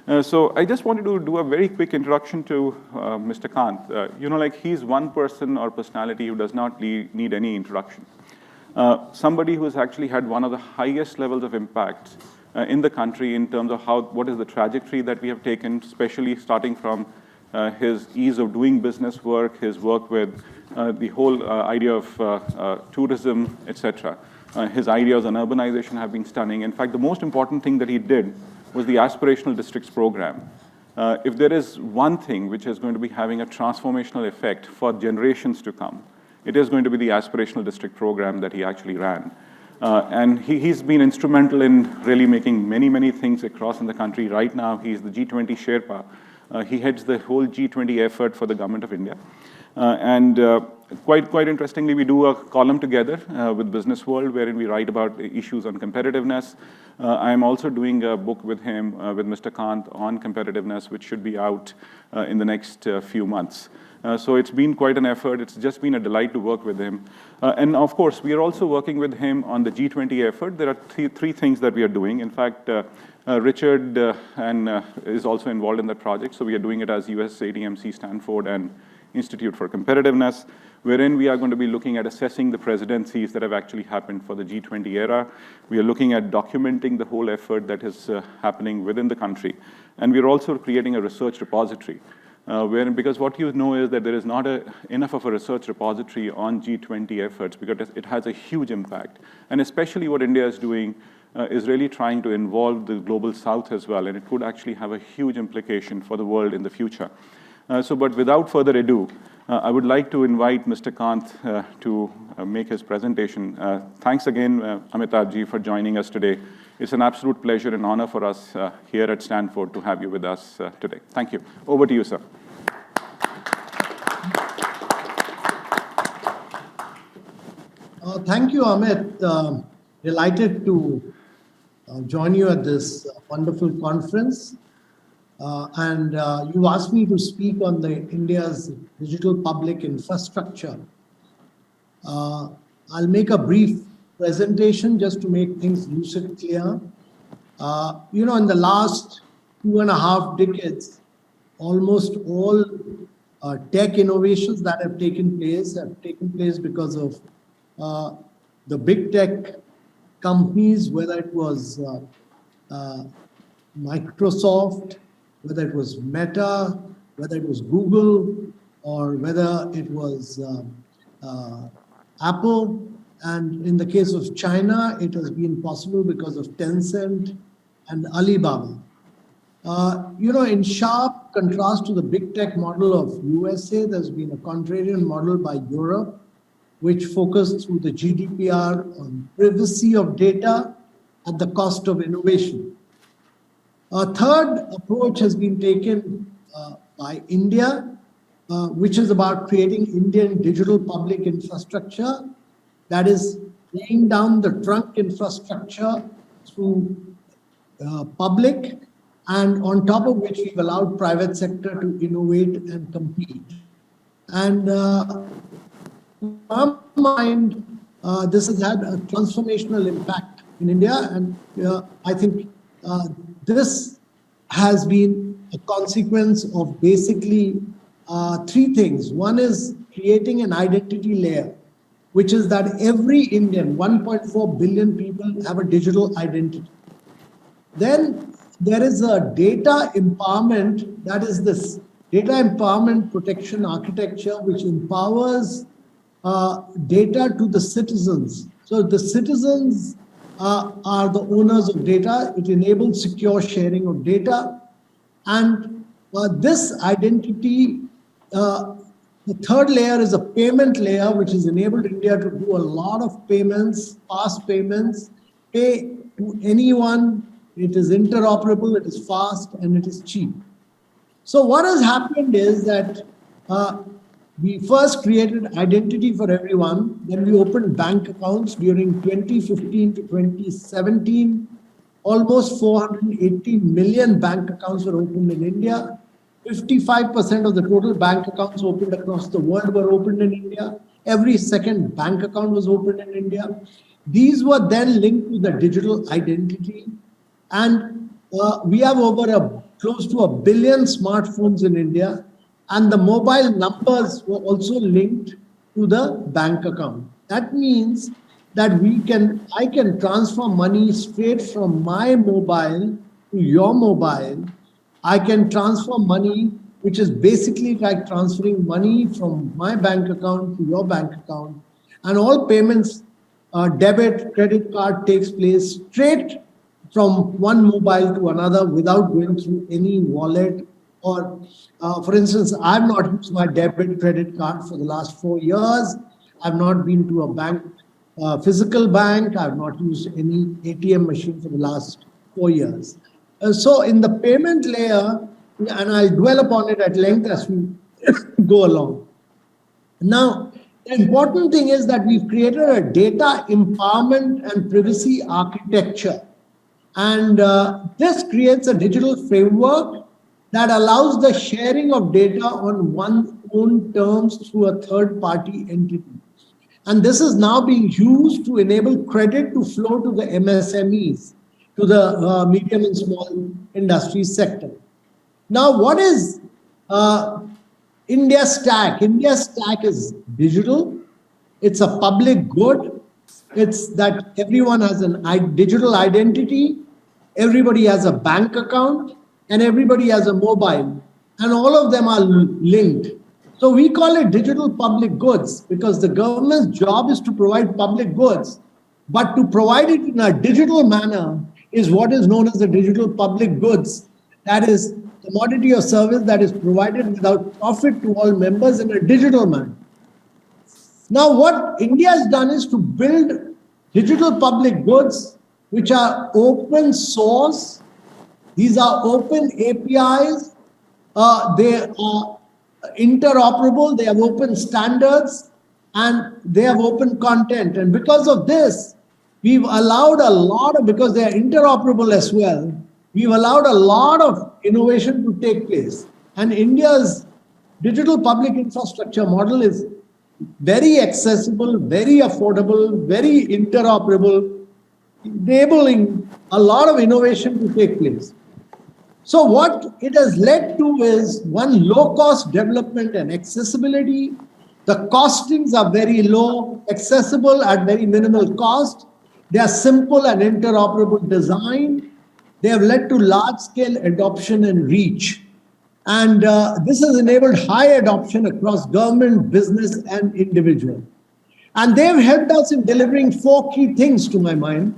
So I just wanted to do a very quick introduction to Mr. Kant. He's one person or personality who does not need any introduction. Somebody who's actually had one of the highest levels of impact in the country in terms of what is the trajectory that we have taken, especially starting from his ease of doing business work, his work with the whole idea of tourism, etc. His ideas on urbanization have been stunning. In fact, the most important thing that he did was the Aspirational Districts program. If there is one thing which is going to be having a transformational effect for generations to come, it is going to be the Aspirational District program that he actually ran. And he's been instrumental in really making many, many things across in the country. Right now, he's the G20 Sherpa. He heads the whole G20 effort for the government of India. Quite interestingly, we do a column together with Business World, wherein we write about issues on competitiveness. I am also doing a book with him, with Mr. Kant, on competitiveness, which should be out in the next few months. So it's been quite an effort. It's just been a delight to work with him. And of course, we are also working with him on the G20 effort. There are three things that we are doing. In fact, Richard is also involved in that project. So we are doing it as USATMC, Stanford, and Institute for Competitiveness, wherein we are going to be looking at assessing the presidencies that have actually happened for the G20 era. We are looking at documenting the whole effort that is happening within the country. And we are also creating a research repository, because what you know is that there is not enough of a research repository on G20 efforts, because it has a huge impact. And especially what India is doing is really trying to involve the global south as well, and it could actually have a huge implication for the world in the future. But without further ado, I would like to invite Mr. Kant to make his presentation. Thanks again, Amitabh ji, for joining us today. It's an absolute pleasure and honor for us here at Stanford to have you with us today. Thank you. Over to you, sir. Thank you, Amit. Delighted to join you at this wonderful conference. You asked me to speak on India's digital public infrastructure. I'll make a brief presentation just to make things lucid clear. In the last 2.5 decades, almost all tech innovations that have taken place because of the big tech companies, whether it was Microsoft, whether it was Meta, whether it was Google, or whether it was Apple. And in the case of China, it has been possible because of Tencent and Alibaba. In sharp contrast to the big tech model of USA, there's been a contrarian model by Europe, which focused through the GDPR on privacy of data at the cost of innovation. A third approach has been taken by India, which is about creating Indian digital public infrastructure, that is laying down the trunk infrastructure through public, and on top of which we've allowed private sector to innovate and compete. And in my mind, this has had a transformational impact in India, and I think this has been a consequence of basically three things. One is creating an identity layer, which is that every Indian, 1.4 billion people, have a digital identity. Then there is a data empowerment, that is this data empowerment protection architecture, which empowers data to the citizens. So the citizens are the owners of data. It enables secure sharing of data. And this identity, the third layer is a payment layer, which has enabled India to do a lot of payments, fast payments, pay to anyone. It is interoperable, it is fast, and it is cheap. So what has happened is that we first created identity for everyone. Then we opened bank accounts during 2015 to 2017. Almost 480 million bank accounts were opened in India. 55% of the total bank accounts opened across the world were opened in India. Every second bank account was opened in India. These were then linked to the digital identity. And we have over close to 1 billion smartphones in India, and the mobile numbers were also linked to the bank account. That means that I can transfer money straight from my mobile to your mobile. I can transfer money, which is basically like transferring money from my bank account to your bank account. And all payments, debit, credit card takes place straight from one mobile to another without going through any wallet. Or, for instance, I've not used my debit credit card for the last 4 years. I've not been to a bank, physical bank. I've not used any ATM machine for the last 4 years. So in the payment layer, and I'll dwell upon it at length as we go along. Now, the important thing is that we've created a data empowerment and privacy architecture. And this creates a digital framework that allows the sharing of data on one's own terms through a third-party entity. And this is now being used to enable credit to flow to the MSMEs, to the medium and small industry sector. Now, what is India Stack? India Stack is digital. It's a public good. It's that everyone has a digital identity, everybody has a bank account, and everybody has a mobile, and all of them are linked. So we call it digital public goods because the government's job is to provide public goods, but to provide it in a digital manner is what is known as the digital public goods. That is commodity or service that is provided without profit to all members in a digital manner. Now, what India has done is to build digital public goods which are open source. These are open APIs. They are interoperable. They have open standards and they have open content. And because of this, we've allowed a lot of, because they are interoperable as well, we've allowed a lot of innovation to take place. And India's digital public infrastructure model is very accessible, very affordable, very interoperable, enabling a lot of innovation to take place. So what it has led to is one, low-cost development and accessibility. The costings are very low, accessible at very minimal cost. They are simple and interoperable design. They have led to large-scale adoption and reach. And this has enabled high adoption across government, business, and individual. And they've helped us in delivering 4 key things to my mind.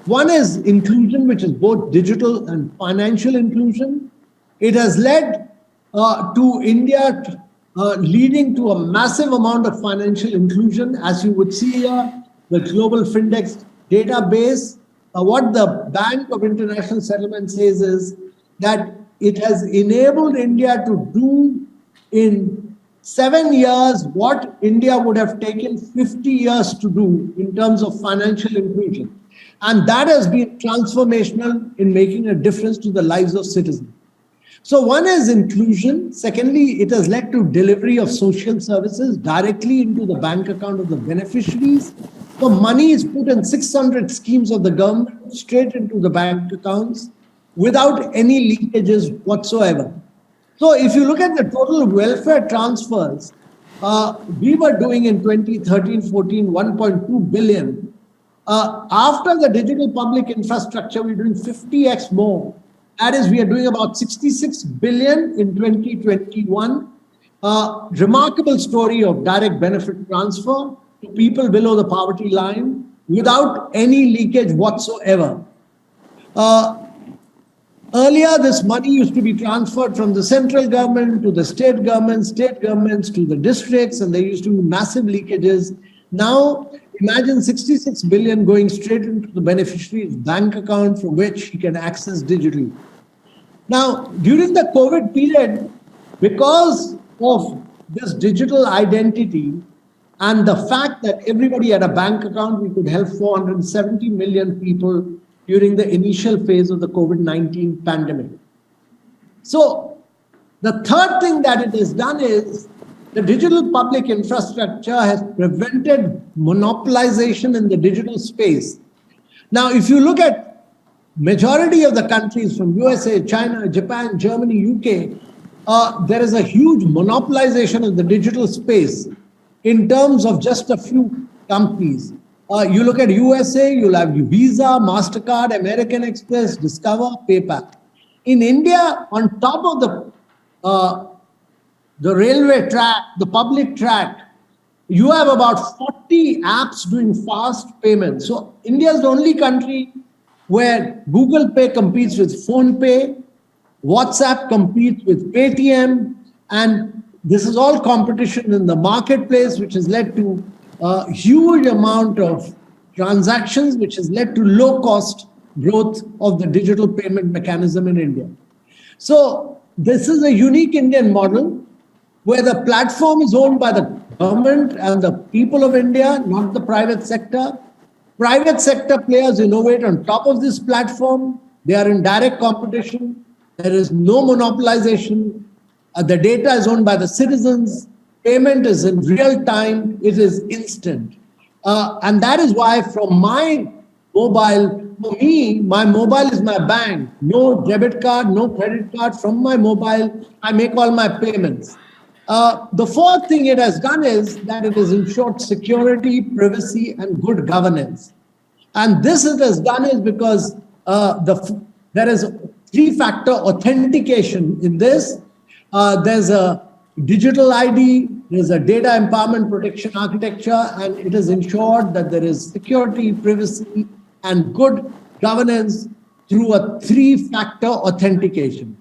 One is inclusion, which is both digital and financial inclusion. It has led to India leading to a massive amount of financial inclusion. As you would see here, the Global Findex database, what the Bank of International Settlement says is that it has enabled India to do in 7 years what India would have taken 50 years to do in terms of financial inclusion. And that has been transformational in making a difference to the lives of citizens. So one is inclusion. Secondly, it has led to delivery of social services directly into the bank account of the beneficiaries. So money is put in 600 schemes of the government straight into the bank accounts without any leakages whatsoever. So if you look at the total welfare transfers, we were doing in 2013-14 1.2 billion. After the digital public infrastructure, we're doing 50x more. That is, we are doing about 66 billion in 2021. Remarkable story of direct benefit transfer to people below the poverty line without any leakage whatsoever. Earlier, this money used to be transferred from the central government to the state governments to the districts, and there used to be massive leakages. Now, imagine 66 billion going straight into the beneficiary's bank account from which he can access digitally. Now, during the COVID period, because of this digital identity and the fact that everybody had a bank account, we could help 470 million people during the initial phase of the COVID-19 pandemic. So the third thing that it has done is the digital public infrastructure has prevented monopolization in the digital space. Now, if you look at majority of the countries from USA, China, Japan, Germany, UK, there is a huge monopolization of the digital space in terms of just a few companies. You look at USA, you'll have Visa, MasterCard, American Express, Discover, PayPal. In India, on top of the railway track, the public track, you have about 40 apps doing fast payments. So India is the only country where Google Pay competes with Phone Pay, WhatsApp competes with Paytm, and this is all competition in the marketplace, which has led to a huge amount of transactions, which has led to low cost growth of the digital payment mechanism in India. So this is a unique Indian model where the platform is owned by the government and the people of India, not the private sector. Private sector players innovate on top of this platform. They are in direct competition. There is no monopolization. The data is owned by the citizens. Payment is in real time. It is instant. And that is why from my mobile, for me, my mobile is my bank. No debit card, no credit card. From my mobile, I make all my payments. The fourth thing it has done is that it has ensured security, privacy, and good governance. And this it has done is because there is three-factor authentication in this. There's a digital ID, there's a data empowerment protection architecture, and it has ensured that there is security, privacy, and good governance through a three-factor authentication.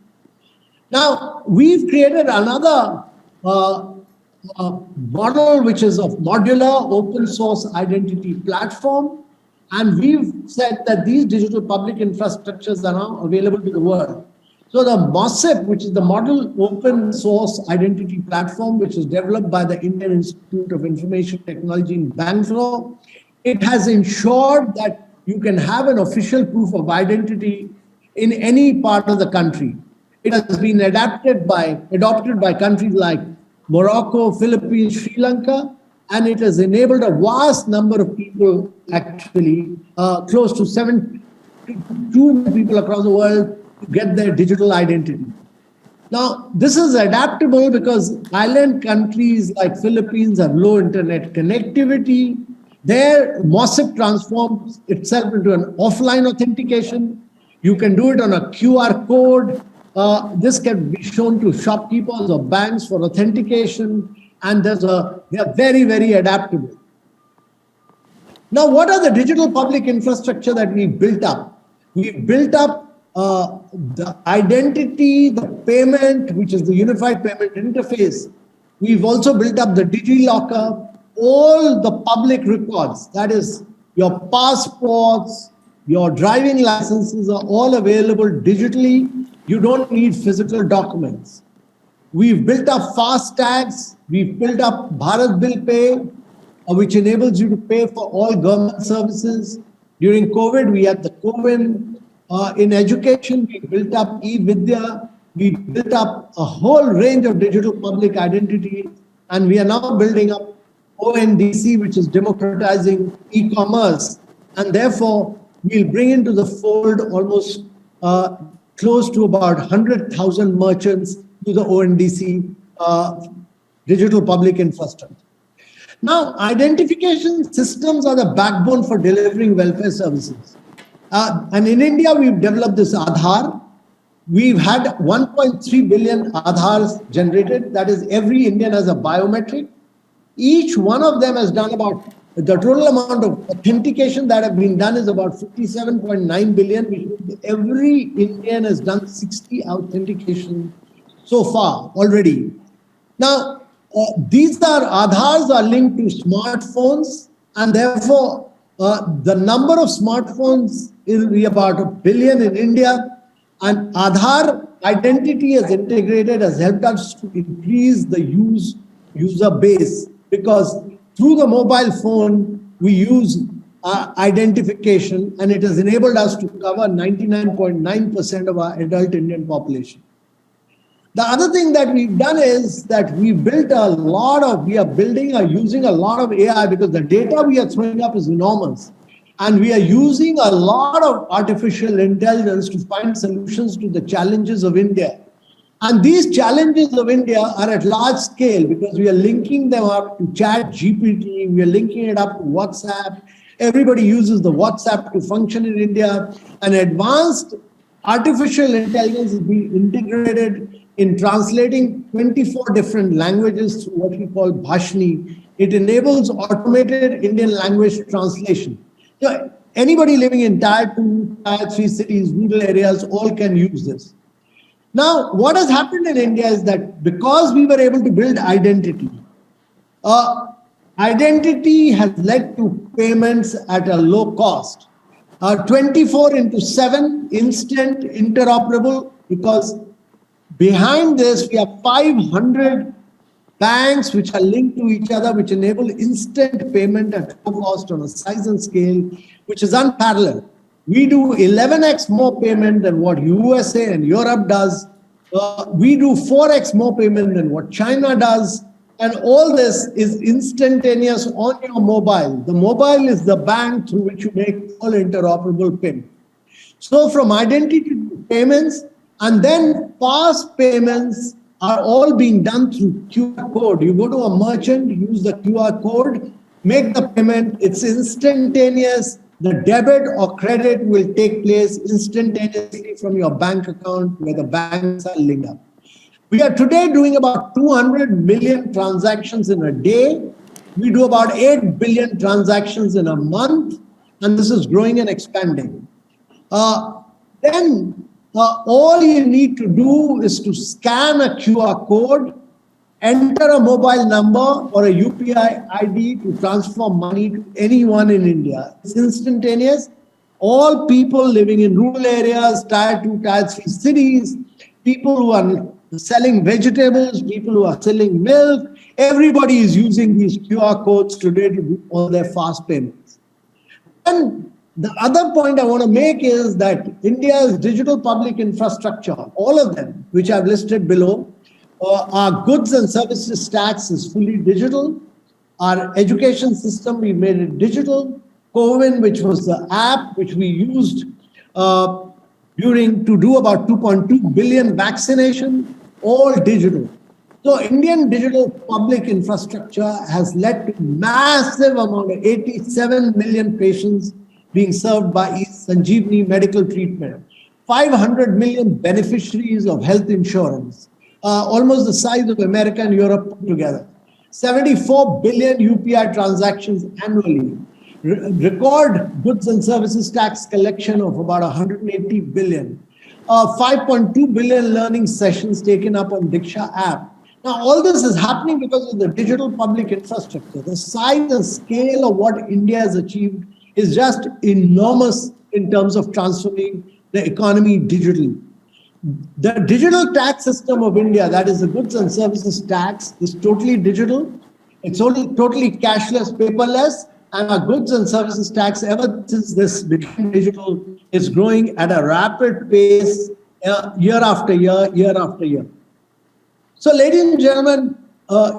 Now, we've created another model which is of modular open source identity platform, and we've said that these digital public infrastructures are now available to the world. So the MOSIP, which is the Model Open Source Identity Platform, which is developed by the Indian Institute of Information Technology in Bangalore, it has ensured that you can have an official proof of identity in any part of the country. It has been adopted by countries like Morocco, Philippines, Sri Lanka, and it has enabled a vast number of people, actually, close to 72 million people across the world, to get their digital identity. Now, this is adaptable because island countries like Philippines have low internet connectivity. There, MOSIP transforms itself into an offline authentication. You can do it on a QR code. This can be shown to shopkeepers or banks for authentication, and they are very, very adaptable. Now, what are the digital public infrastructure that we built up? We built up the identity, the payment, which is the unified payment interface. We've also built up the DigiLocker, all the public records, that is your passports, your driving licenses are all available digitally. You don't need physical documents. We've built up fast tags. We've built up Bharat Bill Pay, which enables you to pay for all government services. During COVID, we had the COVID. In education, we built up e-Vidya. We built up a whole range of digital public identity. And we are now building up ONDC, which is democratizing e-commerce. And therefore, we'll bring into the fold almost close to about 100,000 merchants to the ONDC digital public infrastructure. Now, identification systems are the backbone for delivering welfare services. And in India, we've developed this Aadhaar. We've had 1.3 billion Aadhaars generated. That is, every Indian has a biometric. Each one of them has done about, the total amount of authentication that have been done is about 57.9 billion, which means every Indian has done 60 authentication so far already. Now, these Aadhaars are linked to smartphones, and therefore the number of smartphones will be about 1 billion in India. And Aadhaar identity as integrated has helped us to increase the user base, because through the mobile phone, we use identification, and it has enabled us to cover 99.9% of our adult Indian population. The other thing that we've done is that we are using a lot of AI, because the data we are throwing up is enormous. And we are using a lot of artificial intelligence to find solutions to the challenges of India. And these challenges of India are at large scale because we are linking them up to Chat GPT, we are linking it up to WhatsApp. Everybody uses the WhatsApp to function in India. And advanced artificial intelligence is being integrated in translating 24 different languages through what we call Bhashni. It enables automated Indian language translation. Anybody living in Tier 2, Tier 3 cities, rural areas, all can use this. Now, what has happened in India is that because we were able to build identity, identity has led to payments at a low cost. 24/7, instant, interoperable, because behind this, we have 500 banks which are linked to each other, which enable instant payment at low cost on a size and scale, which is unparalleled. We do 11x more payment than what USA and Europe does. We do 4x more payment than what China does. And all this is instantaneous on your mobile. The mobile is the bank through which you make all interoperable payment. So from identity to payments, and then fast payments are all being done through QR code. You go to a merchant, use the QR code, make the payment, it's instantaneous. The debit or credit will take place instantaneously from your bank account where the banks are linked up. We are today doing about 200 million transactions in a day. We do about 8 billion transactions in a month, and this is growing and expanding. Then all you need to do is to scan a QR code, enter a mobile number or a UPI ID to transfer money to anyone in India. It's instantaneous. All people living in rural areas, Tier 2, Tier 3 cities, people who are selling vegetables, people who are selling milk, everybody is using these QR codes today to do all their fast payments. And the other point I want to make is that India's digital public infrastructure, all of them, which I've listed below, our goods and services tax is fully digital. Our education system, we made it digital. CoWIN, which was the app which we used to do about 2.2 billion vaccination, all digital. So Indian digital public infrastructure has led to massive amount of 87 million patients being served by Sanjeevani medical treatment, 500 million beneficiaries of health insurance, almost the size of America and Europe put together, 74 billion UPI transactions annually, record goods and services tax collection of about 180 billion, 5.2 billion learning sessions taken up on Diksha app. Now, all this is happening because of the digital public infrastructure. The size and scale of what India has achieved is just enormous in terms of transforming the economy digitally. The digital tax system of India, that is the goods and services tax, is totally digital. It's totally cashless, paperless, and our goods and services tax, ever since this became digital, is growing at a rapid pace year after year, year after year. So, ladies and gentlemen,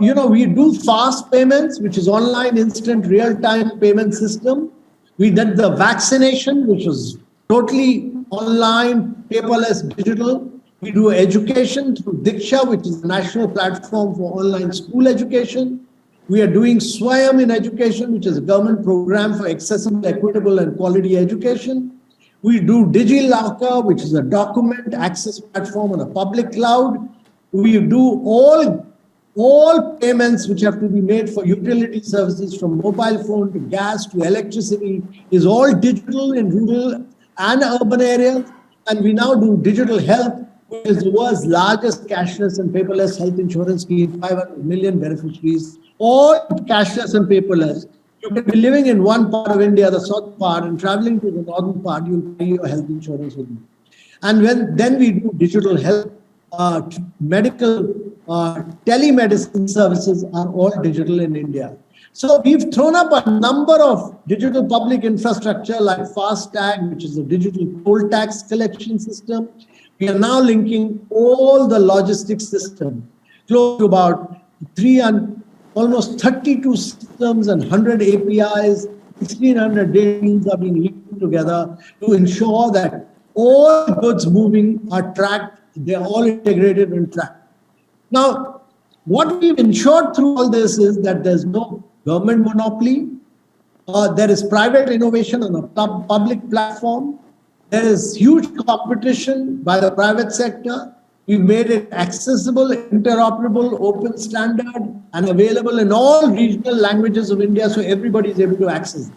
we do fast payments, which is online, instant, real-time payment system. We did the vaccination, which was totally online, paperless, digital. We do education through Diksha, which is the national platform for online school education. We are doing Swayam in education, which is a government program for accessible, equitable, and quality education. We do DigiLocker, which is a document access platform on a public cloud. We do all payments which have to be made for utility services, from mobile phone to gas to electricity, is all digital in rural and urban areas. And we now do digital health, which is the world's largest cashless and paperless health insurance scheme, 500 million beneficiaries, all cashless and paperless. You can be living in one part of India, the south part, and traveling to the northern part, you'll pay your health insurance with you. And then we do digital health, medical, telemedicine services are all digital in India. So we've thrown up a number of digital public infrastructure like FASTag, which is a digital poll tax collection system. We are now linking all the logistics system, close to about almost 32 systems and 100 APIs, 1,600 data teams are being linked together to ensure that all goods moving are tracked, they're all integrated and tracked. Now, what we've ensured through all this is that there's no government monopoly, there is private innovation on a public platform. There is huge competition by the private sector. We've made it accessible, interoperable, open standard, and available in all regional languages of India, so everybody is able to access it.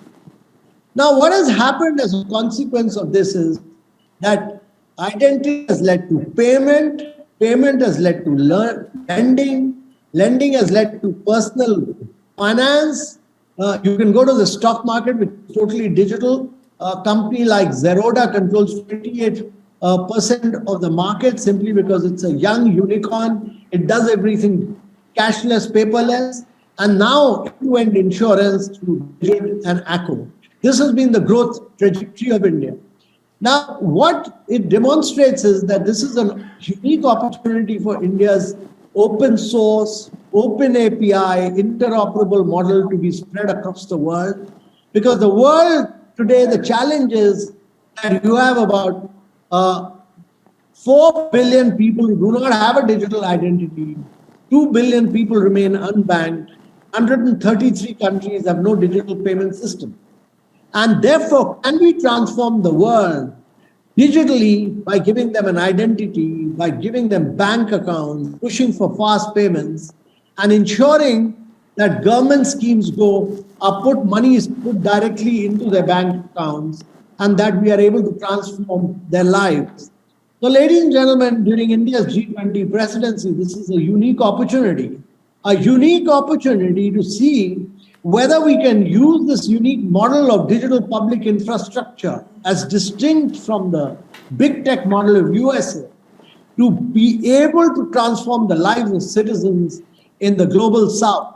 Now, what has happened as a consequence of this is that identity has led to payment, payment has led to lending, lending has led to personal finance. You can go to the stock market, which is totally digital. A company like Zerodha controls 28% of the market simply because it's a young unicorn. It does everything cashless, paperless, and now end-to-end insurance through Digit and Acco. This has been the growth trajectory of India. Now, what it demonstrates is that this is a unique opportunity for India's open source, open API, interoperable model to be spread across the world. Because the world today, the challenge is that you have about 4 billion people who do not have a digital identity, 2 billion people remain unbanked, 133 countries have no digital payment system. And therefore, can we transform the world digitally by giving them an identity, by giving them bank accounts, pushing for fast payments, and ensuring that government schemes money is put directly into their bank accounts, and that we are able to transform their lives. So, ladies and gentlemen, during India's G20 presidency, this is a unique opportunity to see whether we can use this unique model of digital public infrastructure as distinct from the big tech model of USA to be able to transform the lives of citizens in the global south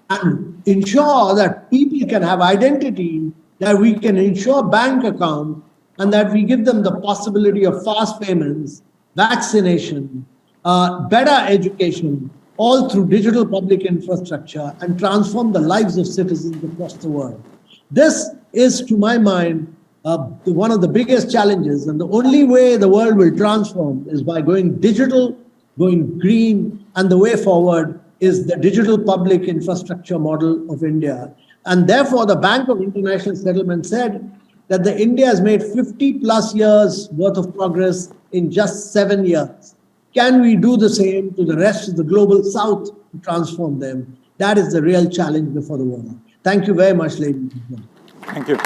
and ensure that people can have identity, that we can ensure bank accounts, and that we give them the possibility of fast payments, vaccination, better education, all through digital public infrastructure, and transform the lives of citizens across the world. This is, to my mind, one of the biggest challenges, and the only way the world will transform is by going digital, going green, and the way forward is the digital public infrastructure model of India. And therefore, the Bank of International Settlement said that India has made 50 plus years worth of progress in just 7 years. Can we do the same to the rest of the global south to transform them? That is the real challenge before the world. Thank you very much, ladies and gentlemen. Thank you.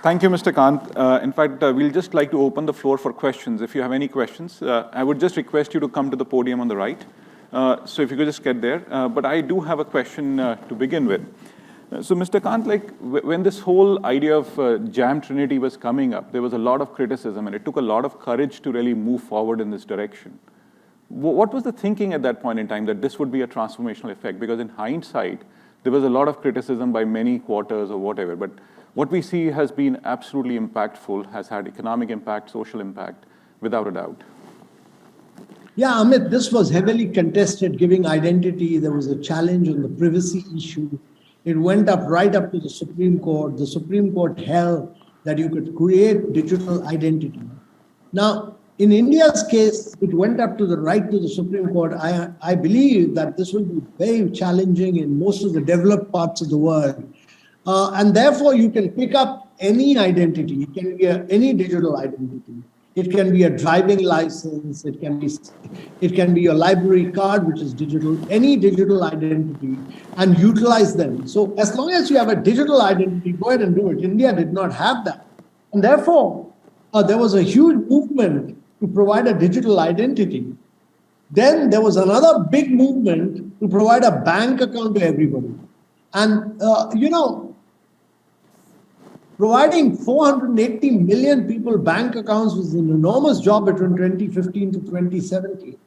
Thank you, Mr. Kant. In fact, we'll just like to open the floor for questions. If you have any questions, I would just request you to come to the podium on the right. So if you could just get there. But I do have a question to begin with. So, Mr. Kant, like when this whole idea of Jam Trinity was coming up, there was a lot of criticism, and it took a lot of courage to really move forward in this direction. What was the thinking at that point in time that this would be a transformational effect? Because in hindsight, there was a lot of criticism by many quarters or whatever, but what we see has been absolutely impactful, has had economic impact, social impact, without a doubt. Yeah, Amit, this was heavily contested, giving identity. There was a challenge on the privacy issue. It went right up to the Supreme Court. The Supreme Court held that you could create digital identity. Now, in India's case, it went up to the Supreme Court. I believe that this will be very challenging in most of the developed parts of the world. And therefore, you can pick up any identity. It can be any digital identity. It can be a driving license. It can be your library card, which is digital, any digital identity, and utilize them. So as long as you have a digital identity, go ahead and do it. India did not have that. And therefore, there was a huge movement to provide a digital identity. Then there was another big movement to provide a bank account to everybody. And, providing 480 million people bank accounts was an enormous job between 2015 to 2017.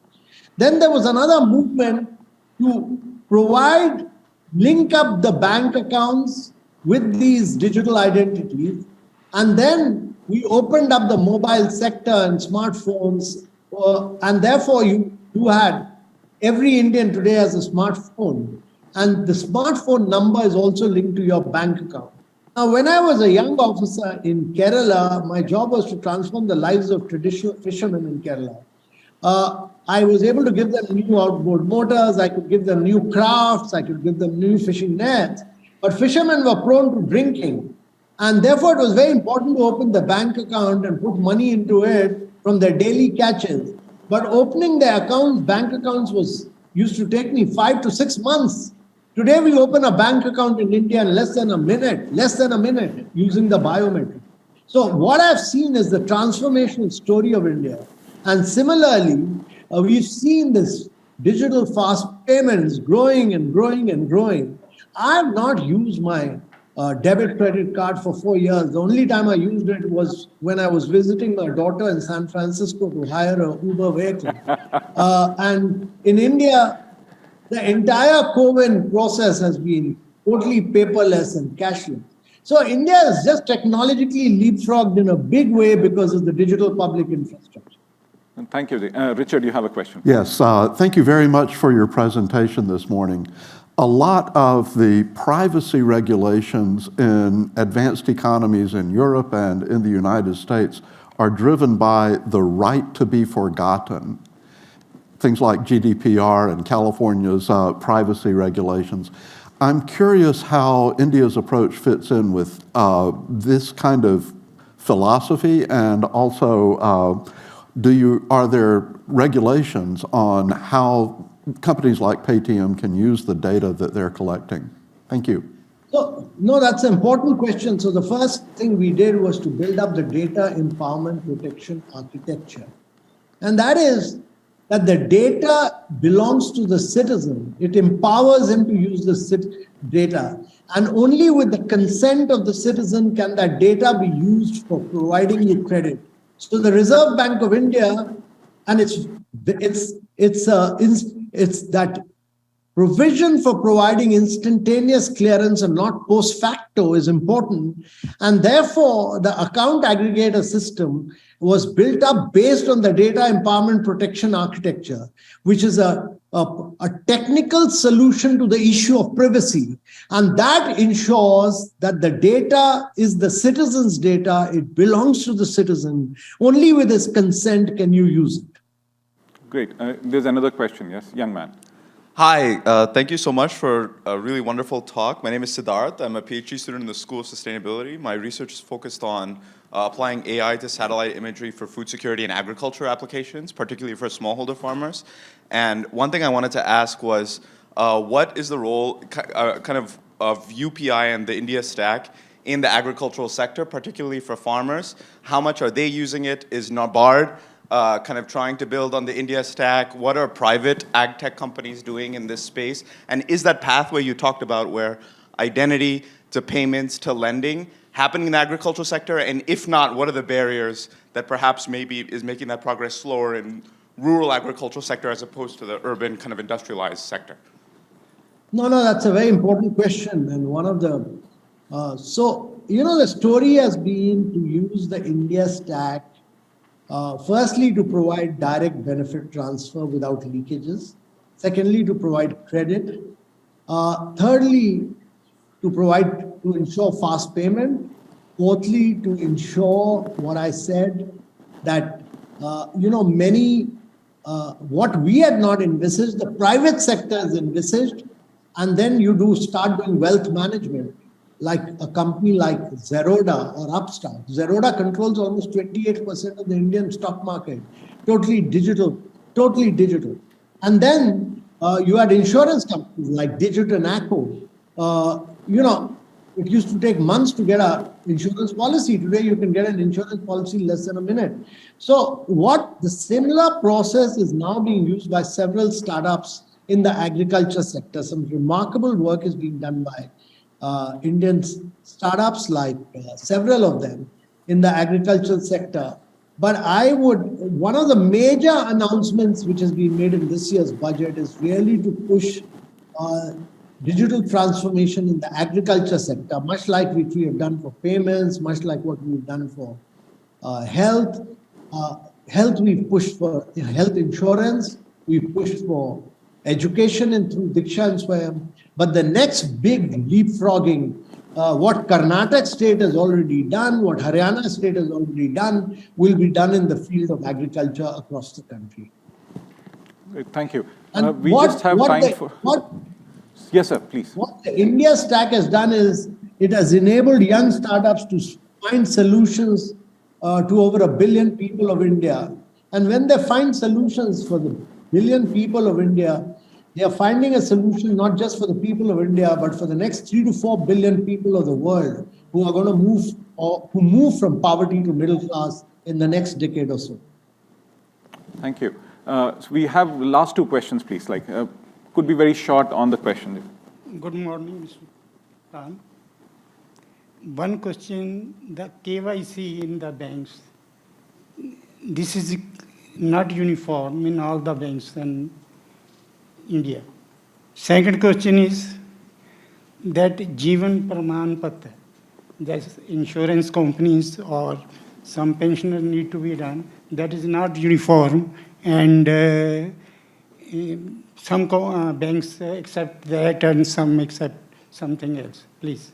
Then there was another movement to link up the bank accounts with these digital identities. And then we opened up the mobile sector and smartphones. And therefore, you had every Indian today has a smartphone. And the smartphone number is also linked to your bank account. Now, when I was a young officer in Kerala, my job was to transform the lives of traditional fishermen in Kerala. I was able to give them new outboard motors, I could give them new crafts, I could give them new fishing nets. But fishermen were prone to drinking. And therefore, it was very important to open the bank account and put money into it from their daily catches. But opening their accounts, bank accounts, was used to take me 5 to 6 months. Today, we open a bank account in India in less than a minute, using the biometric. So, what I've seen is the transformational story of India. And similarly, we've seen this digital fast payments growing and growing and growing. I have not used my debit credit card for 4 years. The only time I used it was when I was visiting my daughter in San Francisco to hire a Uber vehicle. And in India, the entire COVID process has been totally paperless and cashless. So India is just technologically leapfrogged in a big way because of the digital public infrastructure. Thank you. Richard, you have a question. Yes, thank you very much for your presentation this morning. A lot of the privacy regulations in advanced economies in Europe and in the United States are driven by the right to be forgotten. Things like GDPR and California's privacy regulations. I'm curious how India's approach fits in with this kind of philosophy, and also are there regulations on how companies like Paytm can use the data that they're collecting? Thank you. So, no, that's an important question. So the first thing we did was to build up the data empowerment protection architecture. And that is that the data belongs to the citizen. It empowers him to use the data. And only with the consent of the citizen can that data be used for providing you credit. So the Reserve Bank of India, and it's that provision for providing instantaneous clearance and not post facto is important. And therefore, the account aggregator system was built up based on the data empowerment protection architecture, which is a technical solution to the issue of privacy. And that ensures that the data is the citizen's data. It belongs to the citizen. Only with his consent can you use it. Great. There's another question. Yes, young man. Hi, thank you so much for a really wonderful talk. My name is Siddharth. I'm a PhD student in the School of Sustainability. My research is focused on applying AI to satellite imagery for food security and agriculture applications, particularly for smallholder farmers. And one thing I wanted to ask was, what is the role of UPI and the India stack in the agricultural sector, particularly for farmers? How much are they using it? Is NABARD kind of trying to build on the India stack? What are private ag tech companies doing in this space? And is that pathway you talked about where identity to payments to lending happening in the agricultural sector? And if not, what are the barriers that perhaps maybe is making that progress slower in rural agricultural sector as opposed to the urban kind of industrialized sector? No, that's a very important question. And one of the, the story has been to use the India stack firstly, to provide direct benefit transfer without leakages. Secondly, to provide credit. Thirdly, to ensure fast payment. Fourthly, to ensure what I said, that, what we had not envisaged, the private sector has envisaged, and then you start doing wealth management. Like a company like Zerodha or Upstart. Zerodha controls almost 28% of the Indian stock market. Totally digital. And then you had insurance companies like Digit and Acco. It used to take months to get an insurance policy. Today, you can get an insurance policy in less than a minute. So the similar process is now being used by several startups in the agriculture sector. Some remarkable work is being done by Indian startups, like several of them in the agricultural sector. But one of the major announcements which has been made in this year's budget is really to push digital transformation in the agriculture sector, much like which we have done for payments, much like what we've done for health. Health we've pushed for health insurance, we've pushed for education and through Diksha and Swayam. But the next big leapfrogging, what Karnataka state has already done, what Haryana state has already done, will be done in the field of agriculture across the country. Great, thank you. And We just have time for... Yes, sir, please. What the India Stack has done is it has enabled young startups to find solutions to over 1 billion people of India. And when they find solutions for the 1 billion people of India, they are finding a solution not just for the people of India, but for the next 3 to 4 billion people of the world who are going to move or who move from poverty to middle class in the next decade or so. Thank you. So we have the last two questions, please. Could be very short on the question. Good morning, Mr. Khan. One question, the KYC in the banks. This is not uniform in all the banks in India. Second question is that Jeevan Praman Patra, that insurance companies or some pensioners need to be done, that is not uniform, and some banks accept that and some accept something else. Please,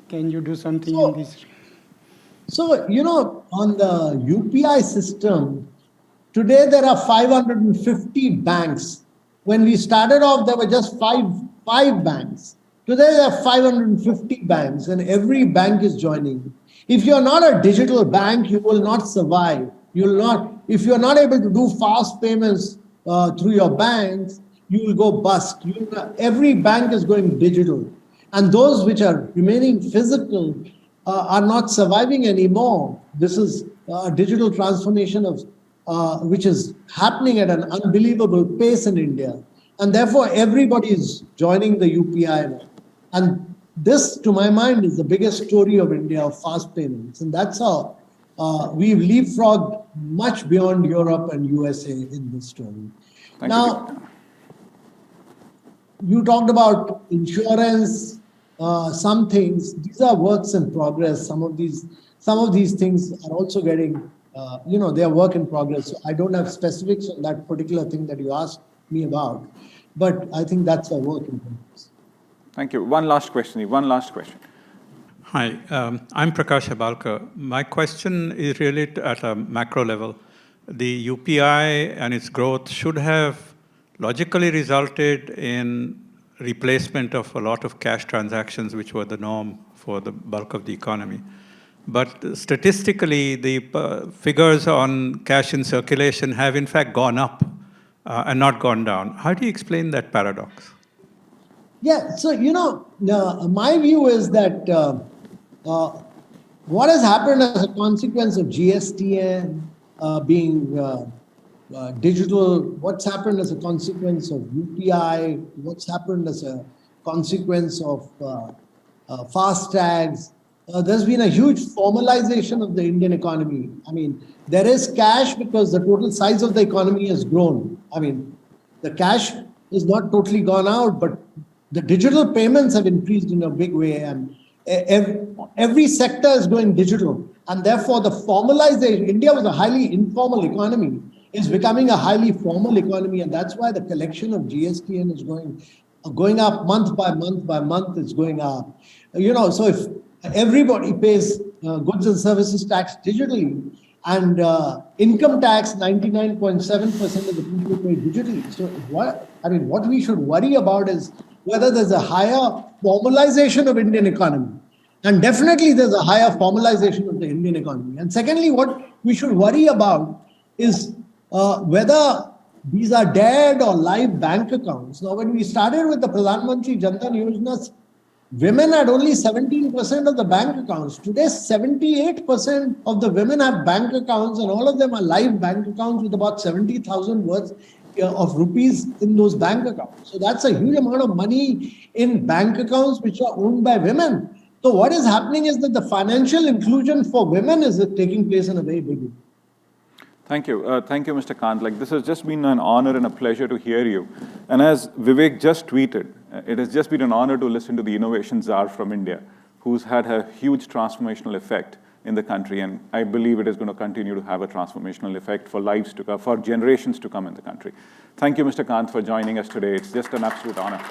can you do something in this? So, on the UPI system, today there are 550 banks. When we started off, there were just five banks. Today there are 550 banks, and every bank is joining. If you're not a digital bank, you will not survive. If you're not able to do fast payments through your banks, you will go bust. Every bank is going digital. And those which are remaining physical are not surviving anymore. This is a digital transformation which is happening at an unbelievable pace in India. And therefore, everybody is joining the UPI now. And this, to my mind, is the biggest story of India of fast payments. And that's how we've leapfrogged much beyond Europe and USA in this story. Now, you talked about insurance, some things. These are works in progress. Some of these things are also getting, they are work in progress. So I don't have specifics on that particular thing that you asked me about, but I think that's a work in progress. Thank you. One last question. Hi, I'm Prakash Abalkar. My question is really at a macro level. The UPI and its growth should have logically resulted in replacement of a lot of cash transactions, which were the norm for the bulk of the economy. But statistically, the figures on cash in circulation have in fact gone up and not gone down. How do you explain that paradox? Yeah, so, my view is that what has happened as a consequence of GST being digital, what's happened as a consequence of UPI, what's happened as a consequence of FASTags, there's been a huge formalization of the Indian economy. I mean, there is cash because the total size of the economy has grown. I mean, the cash is not totally gone out, but the digital payments have increased in a big way, and every sector is going digital. And therefore, the formalization, India was a highly informal economy, is becoming a highly formal economy, and that's why the collection of GST is going up month by month, it's going up. So if everybody pays goods and services tax digitally, and income tax, 99.7% of the people pay digitally. So what we should worry about is whether there's a higher formalization of Indian economy. And definitely there's a higher formalization of the Indian economy. And secondly, what we should worry about is whether these are dead or live bank accounts. Now, when we started with the Pradhan Mantri Jan Dhan Yojana, women had only 17% of the bank accounts. Today, 78% of the women have bank accounts, and all of them are live bank accounts with about 70,000 worth of rupees in those bank accounts. So that's a huge amount of money in bank accounts which are owned by women. So what is happening is that the financial inclusion for women is taking place in a very big way. Thank you. Thank you, Mr. Kant. This has just been an honor and a pleasure to hear you. And as Vivek just tweeted, it has just been an honor to listen to the innovation czar from India, who's had a huge transformational effect in the country, and I believe it is going to continue to have a transformational effect for lives to come, for generations to come in the country. Thank you, Mr. Kant, for joining us today. It's just an absolute honor.